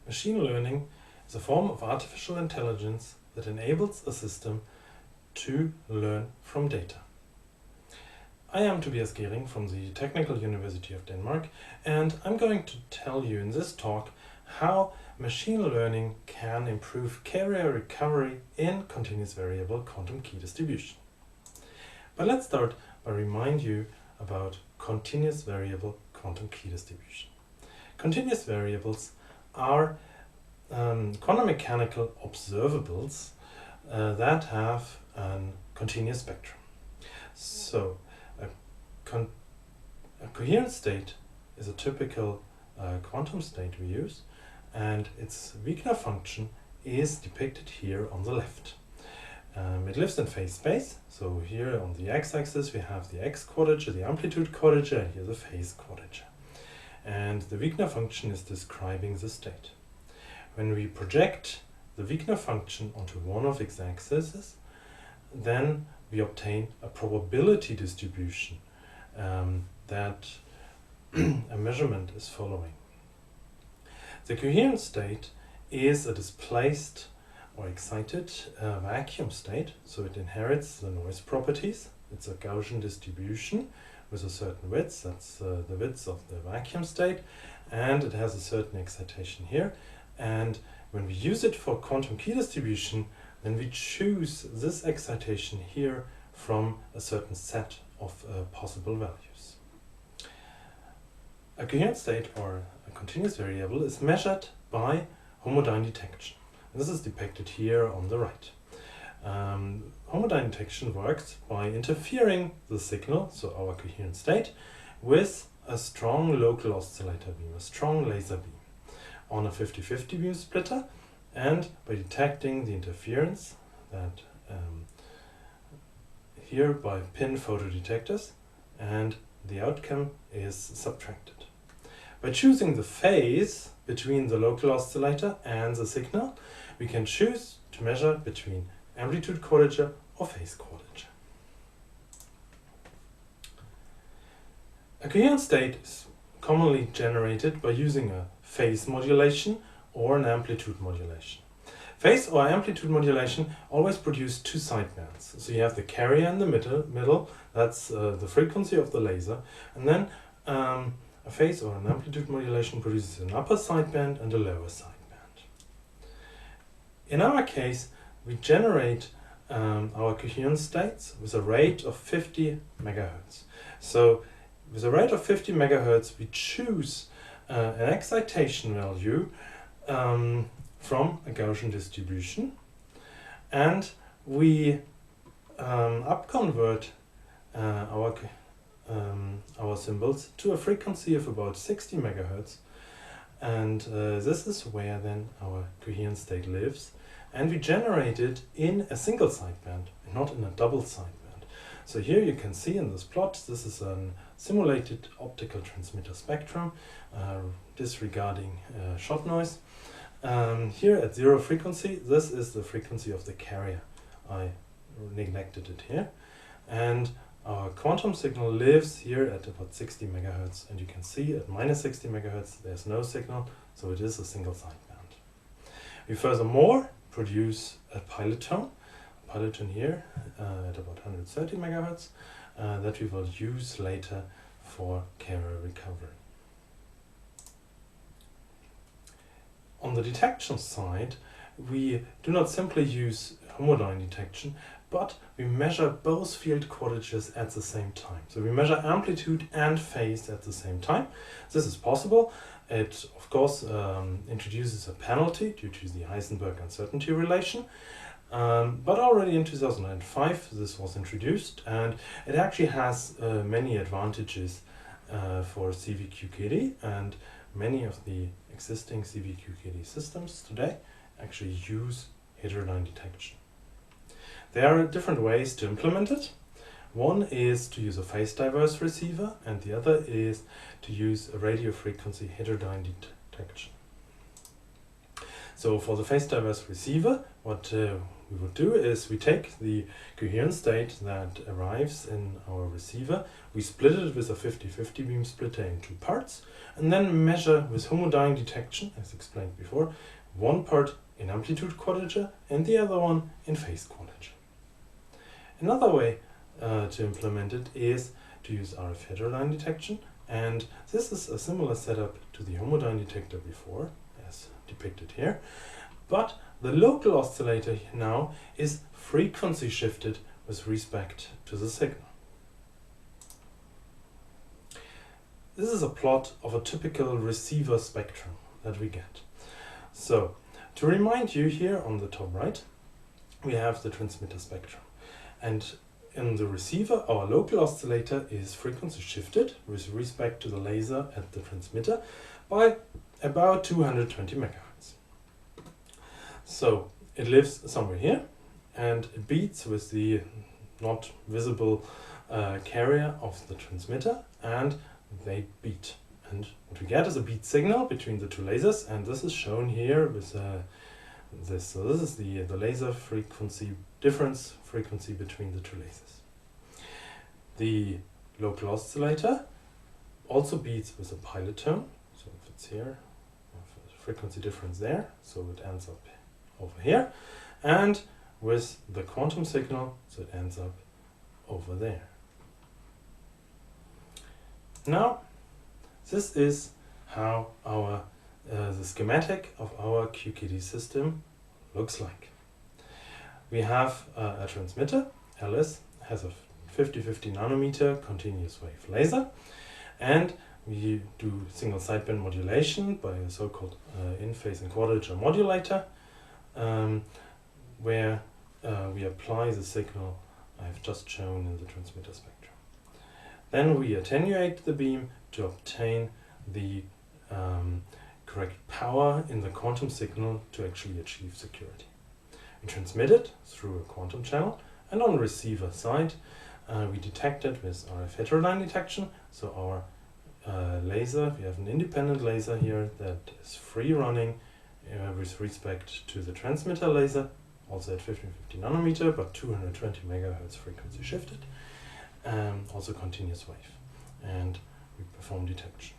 Machine learning is a form of artificial intelligence that enables a system to learn from data. I am Tobias Gehring from the Technical University of Denmark, and I'm going to tell you in this talk how machine learning can improve carrier recovery in continuous variable quantum key distribution. But let's start by reminding you about continuous variable quantum key distribution. Continuous variables are quantum mechanical observables that have a continuous spectrum. So a coherent state is a typical quantum state we use, and its Wigner function is depicted here on the left. It lives in phase space, so here on the x-axis we have the x quadrature, the amplitude quadrature, and here the phase quadrature. And the Wigner function is describing the state. When we project the Wigner function onto one of its axes, then we obtain a probability distribution that a measurement is following. The coherent state is a displaced or excited vacuum state, so it inherits the noise properties. It's a Gaussian distribution with a certain width, that's the width of the vacuum state, and it has a certain excitation here. And when we use it for quantum key distribution, then we choose this excitation here from a certain set of possible values. A coherent state or a continuous variable is measured by homodyne detection. This is depicted here on the right. Homodyne detection works by interfering the signal, so our coherent state, with a strong local oscillator beam, a strong laser beam, on a 50-50 beam splitter, and by detecting the interference that here by pin photodetectors, and the outcome is subtracted. By choosing the phase between the local oscillator and the signal, we can choose to measure between amplitude quadrature or phase quadrature. A coherent state is commonly generated by using a phase modulation or an amplitude modulation. Phase or amplitude modulation always produce two sidebands. So you have the carrier in the middle, that's the frequency of the laser, and then a phase or an amplitude modulation produces an upper sideband and a lower sideband. In our case, we generate our coherent states with a rate of 50 megahertz. So with a rate of 50 megahertz, we choose an excitation value from a Gaussian distribution, and we upconvert our symbols to a frequency of about 60 megahertz, and this is where then our coherent state lives, and we generate it in a single sideband, not in a double sideband. So here you can see in this plot, this is a simulated optical transmitter spectrum disregarding shot noise. Here at zero frequency, this is the frequency of the carrier. I neglected it here. And our quantum signal lives here at about 60 megahertz, and you can see at minus 60 megahertz there's no signal, so it is a single sideband. We furthermore produce a pilot tone here at about 130 megahertz that we will use later for carrier recovery. On the detection side, we do not simply use homodyne detection, but we measure both field quadratures at the same time. So we measure amplitude and phase at the same time. This is possible. It, of course, introduces a penalty due to the Heisenberg uncertainty relation. But already in 2005, this was introduced, and it actually has many advantages for CV QKD, and many of the existing CV QKD systems today actually use heterodyne detection. There are different ways to implement it. One is to use a phase diverse receiver, and the other is to use a radio frequency heterodyne detection. So for the phase diverse receiver, what we would do is we take the coherent state that arrives in our receiver, we split it with a 50-50 beam splitter in 2 parts, and then measure with homodyne detection, as explained before, one part in amplitude quadrature and the other one in phase quadrature. Another way to implement it is to use RF heterodyne detection, and this is a similar setup to the homodyne detector before, as depicted here, but the local oscillator now is frequency shifted with respect to the signal. This is a plot of a typical receiver spectrum that we get. So, to remind you, here on the top right, we have the transmitter spectrum. And in the receiver, our local oscillator is frequency shifted with respect to the laser at the transmitter by about 220 megahertz. So it lives somewhere here, and it beats with the not visible carrier of the transmitter, and they beat. And what we get is a beat signal between the 2 lasers, and this is shown here with this. So this is the laser frequency difference frequency between the 2 lasers. The local oscillator also beats with a pilot tone. So if it's here, frequency difference there, so it ends up over here, and with the quantum signal, so it ends up over there. Now, this is how our the schematic of our QKD system looks like. We have a transmitter, LS, has a 50-50 nanometer continuous wave laser, and we do single sideband modulation by a so-called in-phase and quadrature modulator, where we apply the signal I've just shown in the transmitter spectrum. Then we attenuate the beam to obtain the correct power in the quantum signal to actually achieve security. We transmit it through a quantum channel, and on the receiver side we detect it with RF heterodyne detection. So our laser, we have an independent laser here that is free running with respect to the transmitter laser, also at 50-50 nanometer, but 220 megahertz frequency shifted, also continuous wave, and we perform detection.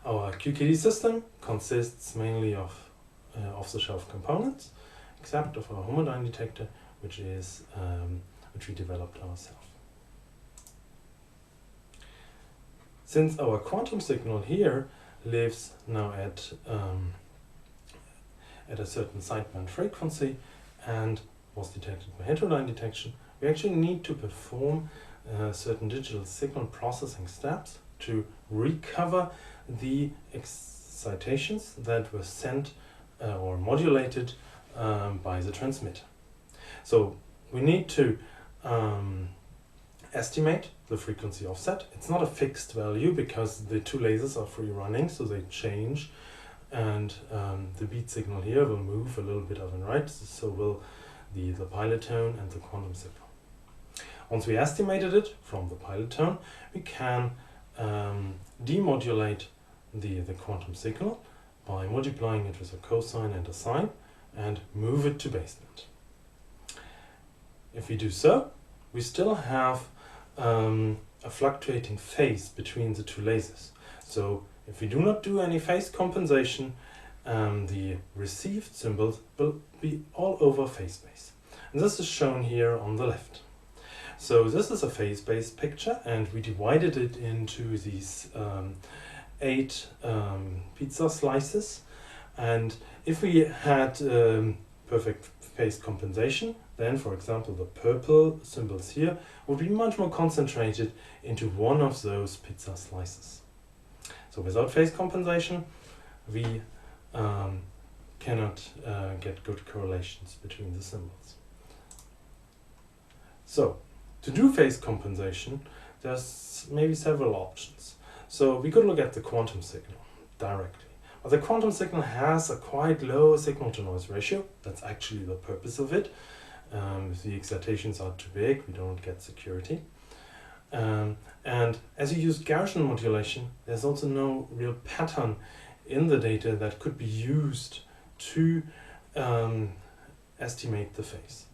Our QKD system consists mainly of off-the-shelf components, except of our homodyne detector, which we developed ourselves. Since our quantum signal here lives now at a certain sideband frequency and was detected by heterodyne detection, we actually need to perform certain digital signal processing steps to recover the excitations that were sent or modulated by the transmitter. So we need to estimate the frequency offset. It's not a fixed value because the 2 lasers are free running, so they change, and the beat signal here will move a little bit up and right, so will the pilot tone and the quantum signal. Once we estimated it from the pilot tone, we can demodulate the quantum signal by multiplying it with a cosine and a sine and move it to baseband. If we do so, we still have a fluctuating phase between the 2 lasers. So if we do not do any phase compensation, the received symbols will be all over phase space. And this is shown here on the left. So this is a phase-based picture, and we divided it into these 8 pizza slices. And if we had perfect phase compensation, then, for example, the purple symbols here would be much more concentrated into one of those pizza slices. So without phase compensation, we cannot get good correlations between the symbols. So, to do phase compensation, there's maybe several options. So we could look at the quantum signal directly. But the quantum signal has a quite low signal-to-noise ratio. That's actually the purpose of it. If the excitations are too big, we don't get security. And as you use Gaussian modulation, there's also no real pattern in the data that could be used to estimate the phase.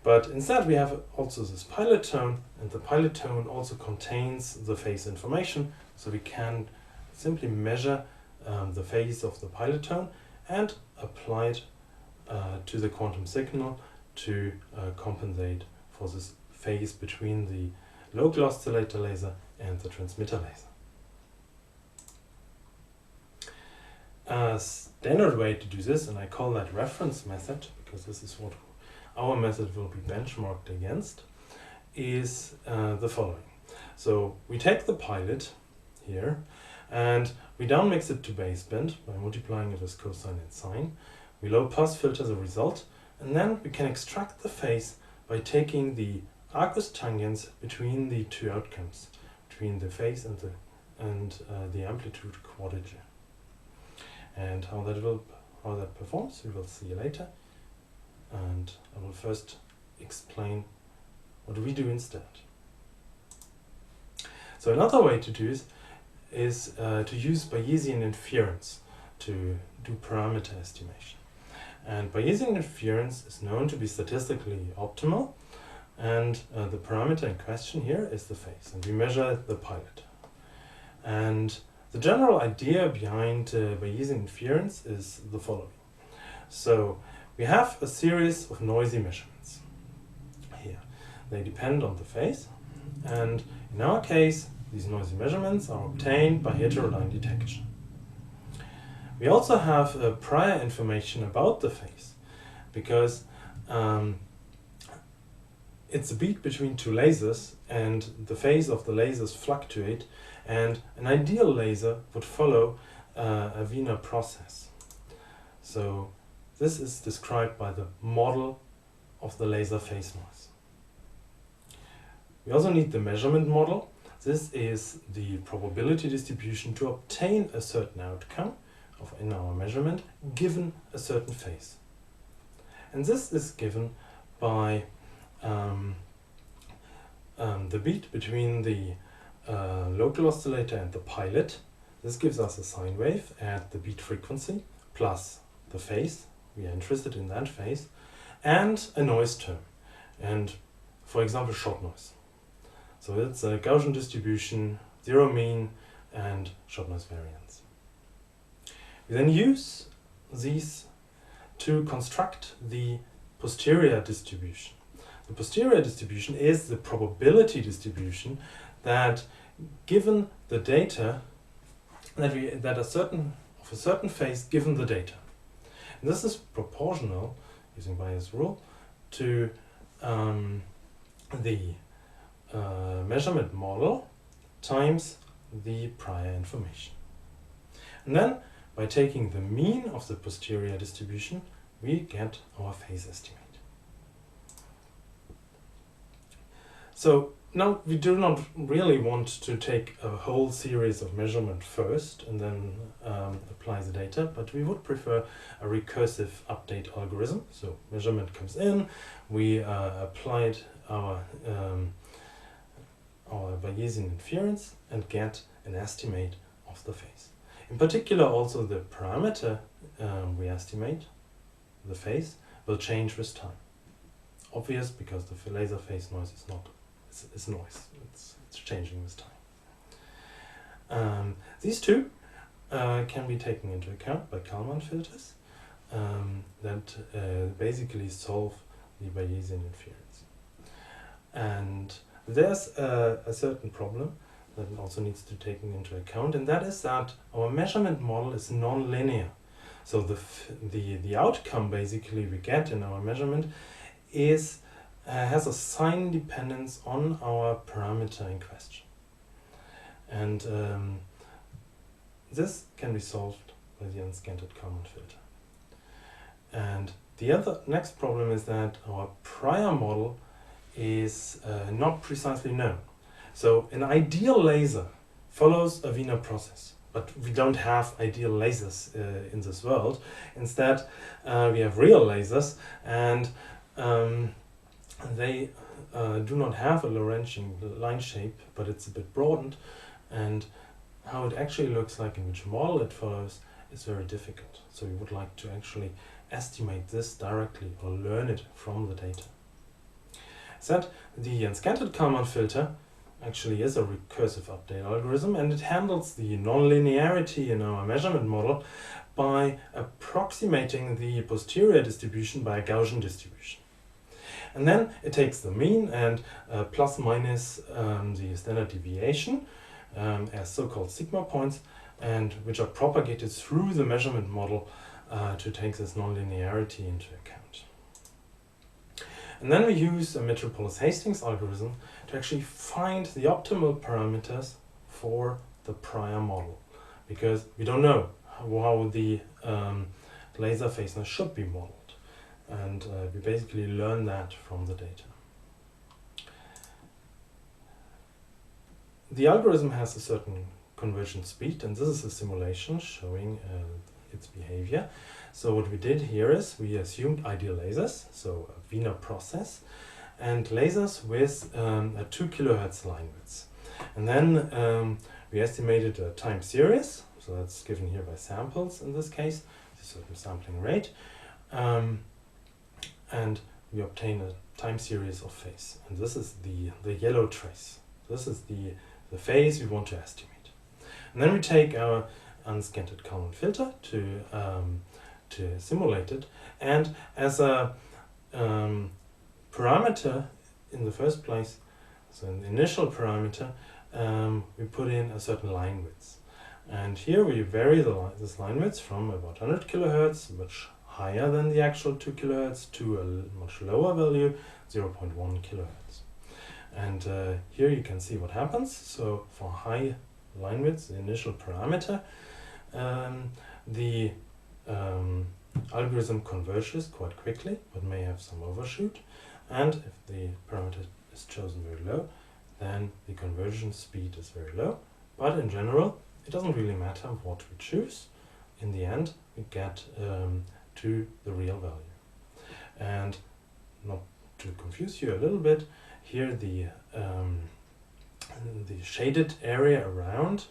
But instead we have also this pilot tone, and the pilot tone also contains the phase information, so we can simply measure the phase of the pilot tone and apply it to the quantum signal to compensate for this phase between the local oscillator laser and the transmitter laser. A standard way to do this, and I call that reference method because this is what our method will be benchmarked against, is the following. So we take the pilot here and we downmix it to baseband by multiplying it with cosine and sine. We low pass filter the result, and then we can extract the phase by taking the arcus tangens between the two outcomes, between the phase and the amplitude quadrature. And how that performs, we will see later. And I will first explain what we do instead. So another way to do this is to use Bayesian inference to do parameter estimation. And Bayesian inference is known to be statistically optimal, and the parameter in question here is the phase, and we measure the pilot. And the general idea behind Bayesian inference is the following. So we have a series of noisy measurements here. They depend on the phase, and in our case these noisy measurements are obtained by heterodyne detection. We also have prior information about the phase, because it's a beat between two lasers and the phase of the lasers fluctuate, and an ideal laser would follow a Wiener process. So this is described by the model of the laser phase noise. We also need the measurement model. This is the probability distribution to obtain a certain outcome in our measurement given a certain phase. And this is given by the beat between the local oscillator and the pilot. This gives us a sine wave at the beat frequency plus the phase. We are interested in that phase, and a noise term, and for example shot noise. So it's a Gaussian distribution, zero mean, and shot noise variance. We then use these to construct the posterior distribution. The posterior distribution is the probability distribution that, given the data, that a certain phase given the data. And this is proportional, using Bayes' rule, to the measurement model times the prior information. And then, by taking the mean of the posterior distribution, we get our phase estimate. So now we do not really want to take a whole series of measurement first and then apply the data, but we would prefer a recursive update algorithm. So measurement comes in, we applied our Bayesian inference and get an estimate of the phase. In particular, also the parameter we estimate, the phase, will change with time. Obvious, because the laser phase noise is not it's noise. It's changing with time. These two can be taken into account by Kalman filters that basically solve the Bayesian inference. And there's a certain problem that also needs to be taken into account, and that is that our measurement model is non-linear. So the outcome basically we get in our measurement is has a sign dependence on our parameter in question. And this can be solved by the unscented Kalman filter. And the next problem is that our prior model is not precisely known. So an ideal laser follows a Wiener process, but we don't have ideal lasers in this world. Instead, we have real lasers, and they do not have a Lorentzian line shape, but it's a bit broadened, and how it actually looks like and which model it follows is very difficult. So we would like to actually estimate this directly or learn it from the data. That the Unscented Kalman filter actually is a recursive update algorithm, and it handles the nonlinearity in our measurement model by approximating the posterior distribution by a Gaussian distribution. And then it takes the mean and plus minus the standard deviation as so-called sigma points, and which are propagated through the measurement model to take this nonlinearity into account. And then we use a Metropolis-Hastings algorithm to actually find the optimal parameters for the prior model, because we don't know how the laser phaseness should be modeled, and we basically learn that from the data. The algorithm has a certain convergence speed, and this is a simulation showing its behavior. So what we did here is we assumed ideal lasers, so a Wiener process, and lasers with a 2 kHz line width. And then we estimated a time series, so that's given here by samples in this case, a certain sampling rate, and we obtain a time series of phase. And this is the yellow trace. This is the phase we want to estimate. And then we take our Unscented Kalman filter to simulate it, and as a parameter in the first place, so an initial parameter, we put in a certain line width. And here we vary this line width from about 100 kHz, much higher than the actual 2 kHz, to a much lower value, 0.1 kHz. And here you can see what happens. So for high line width, the initial parameter, the algorithm converges quite quickly, but may have some overshoot. And if the parameter is chosen very low, then the convergence speed is very low. But in general, it doesn't really matter what we choose. In the end, we get to the real value. And not to confuse you a little bit, here the shaded area around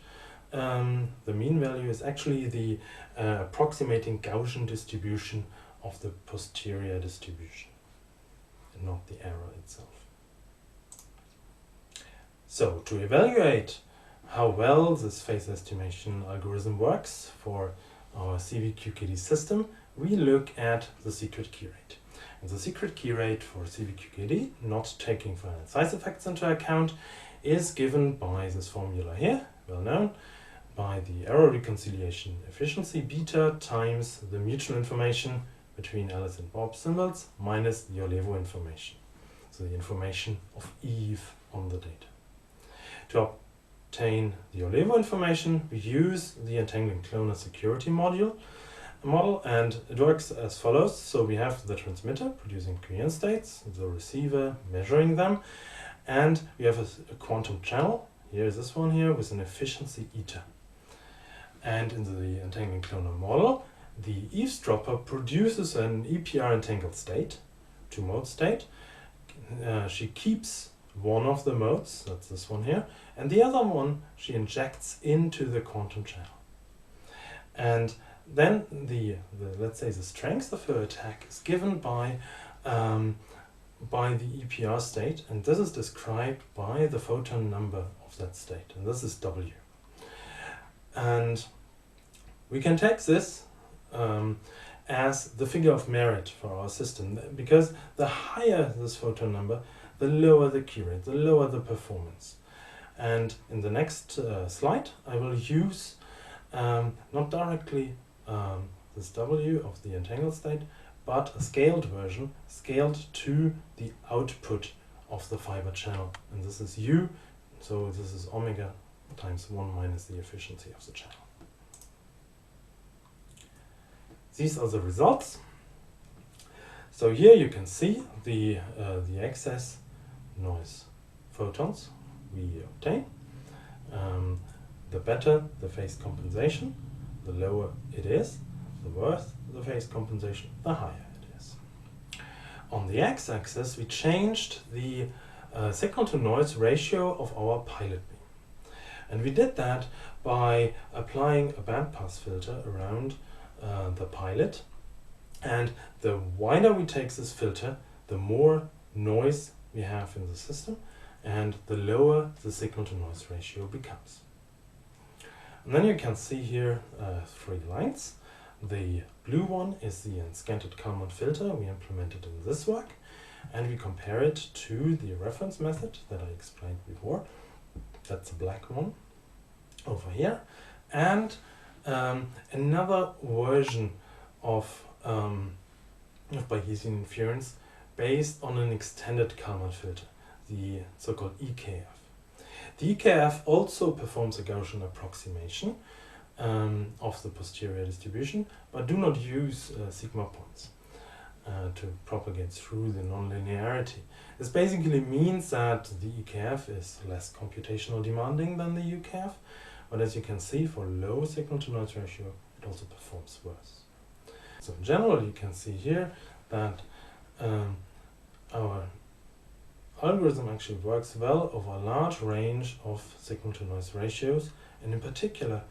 the mean value is actually the approximating Gaussian distribution of the posterior distribution, and not the error itself. So to evaluate how well this phase estimation algorithm works for our CV QKD system, we look at the secret key rate. And the secret key rate for CV QKD, not taking finite size effects into account, is given by this formula here, well known, by the error reconciliation efficiency beta times the mutual information between Alice and Bob symbols minus the Olevo information, so the information of Eve on the data. To obtain the Olevo information, we use the entangling cloner security model, and it works as follows. So we have the transmitter producing coherent states, the receiver measuring them, and we have a quantum channel. Here is this one here with an efficiency eta. And in the entangling cloner model, the eavesdropper produces an EPR entangled state, two-mode state. She keeps one of the modes, that's this one here, and the other one she injects into the quantum channel. And then let's say the strength of her attack is given by the EPR state, and this is described by the photon number of that state, and this is W. And we can take this as the figure of merit for our system, because the higher this photon number, the lower the key rate, the lower the performance. And in the next slide, I will use not directly this W of the entangled state, but a scaled version, scaled to the output of the fiber channel. And this is U, so this is omega times 1 minus the efficiency of the channel. These are the results. So here you can see the excess noise photons we obtain. The better the phase compensation, the lower it is. The worse the phase compensation, the higher it is. On the x-axis, we changed the signal-to-noise ratio of our pilot beam. And we did that by applying a bandpass filter around the pilot. And the wider we take this filter, the more noise we have in the system, and the lower the signal-to-noise ratio becomes. And then you can see here 3 lines. The blue one is the Unscented Kalman filter we implemented in this work, and we compare it to the reference method that I explained before. That's the black one over here. And another version of Bayesian inference based on an extended Kalman filter, the so-called EKF. The EKF also performs a Gaussian approximation of the posterior distribution, but do not use sigma points to propagate through the nonlinearity. This basically means that the EKF is less computational demanding than the UKF, but as you can see, for low signal-to-noise ratio, it also performs worse. So in general, you can see here that our algorithm actually works well over a large range of signal-to-noise ratios, and in particular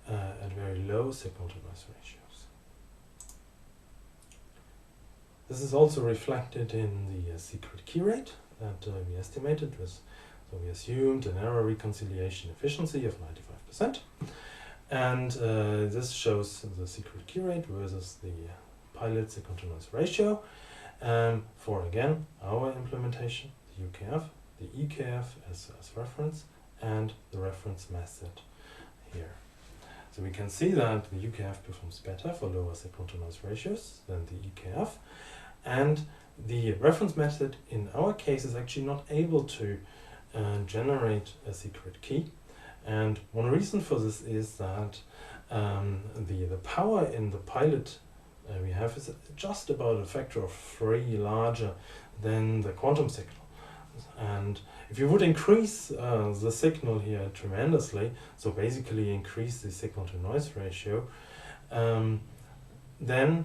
at very low signal-to-noise ratios. This is also reflected in the secret key rate that we estimated with, so we assumed an error reconciliation efficiency of 95%, and this shows the secret key rate versus the pilot signal-to-noise ratio for, again, our implementation, the UKF, the EKF as reference, and the reference method here. So we can see that the UKF performs better for lower signal-to-noise ratios than the EKF, and the reference method in our case is actually not able to generate a secret key. And one reason for this is that the power in the pilot we have is just about a factor of 3 larger than the quantum signal. And if you would increase the signal here tremendously, so basically increase the signal-to-noise ratio, then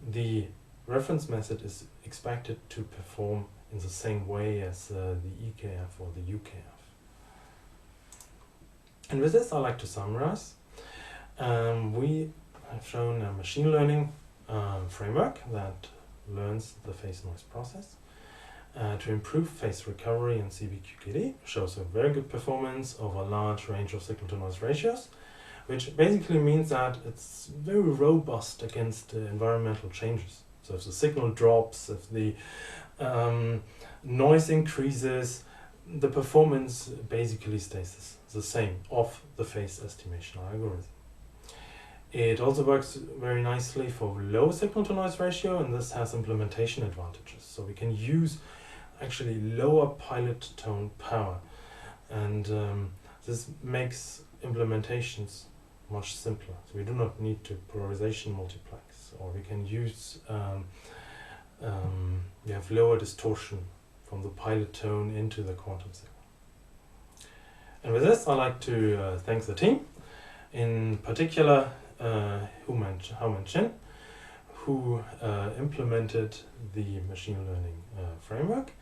the reference method is expected to perform in the same way as the EKF or the UKF. And with this, I'd like to summarize. We have shown a machine learning framework that learns the phase noise process to improve phase recovery in CV QKD, shows a very good performance over a large range of signal-to-noise ratios, which basically means that it's very robust against environmental changes. So if the signal drops, if the noise increases, the performance basically stays the same of the phase estimation algorithm. It also works very nicely for low signal-to-noise ratio, and this has implementation advantages. So we can use actually lower pilot tone power, and this makes implementations much simpler. So we do not need to polarization multiplex, or we can use we have lower distortion from the pilot tone into the quantum signal. And with this, I'd like to thank the team, in particular Hou-Man Jain, who implemented the machine learning framework,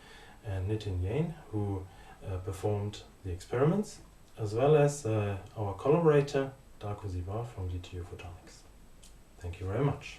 and Nitin, Jain, who performed the experiments, as well as our collaborator, Darko, Zibar from DTU Photonics. Thank you very much.